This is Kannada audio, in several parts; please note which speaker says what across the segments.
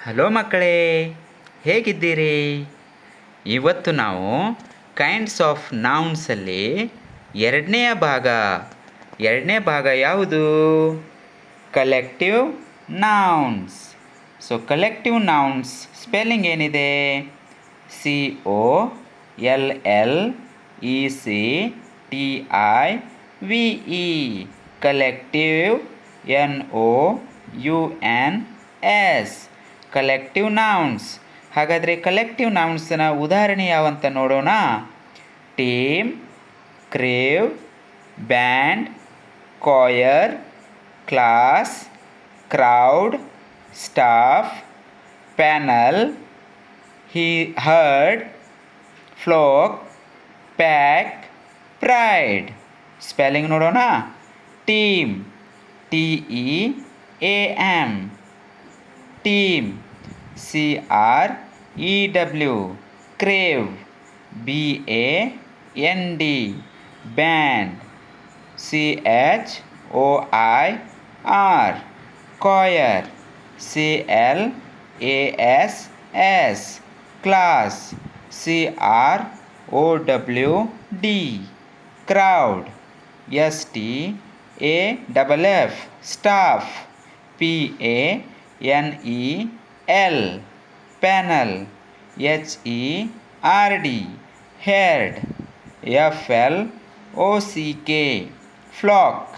Speaker 1: ಹಲೋ ಮಕ್ಕಳೇ, ಹೇಗಿದ್ದೀರಿ? ಇವತ್ತು ನಾವು ಕೈಂಡ್ಸ್ ಆಫ್ ನೌನ್ಸಲ್ಲಿ ಎರಡನೇ ಭಾಗ ಯಾವುದು? Collective nouns. So collective nouns spelling ಏನಿದೆ? COLLECTIVE. Collective. NOUNS. Collective nouns. ಹಾಗಾದರೆ ಕಲೆಕ್ಟಿವ್ ನೌನ್ಸ್ನ ಉದಾಹರಣೆ ಯಾವಂತ ನೋಡೋಣ. Team, crave, band, coir, class, crowd, staff, panel, heard, folk, pack, pride. Spelling ನೋಡೋಣ. Team, TEAM. Team. CREW. Crave, BAND. Band, CHOIR. Coir, CLASS. Class, CROWD. Crowd, STAFF. Staff, PANEL. Panel, HERD. ಹೆರ್ಡ್, FLOCK. ಫ್ಲಾಕ್,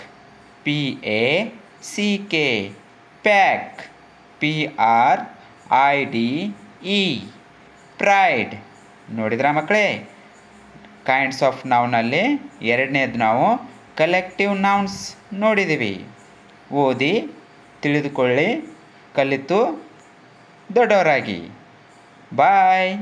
Speaker 1: PACK. Pack, PRIDE. Pride. ನೋಡಿದ್ರಾ ಮಕ್ಕಳೇ? ಕೈಂಡ್ಸ್ ಆಫ್ ನೌನಲ್ಲಿ ಎರಡನೇದು ನಾವು ಕಲೆಕ್ಟಿವ್ ನೌನ್ಸ್ ನೋಡಿದ್ದೀವಿ. ಓದಿ ತಿಳಿದುಕೊಳ್ಳಿ, ಕಲಿತು ದೊಡ್ಡವರಾಗಿ. ಬಾಯ್.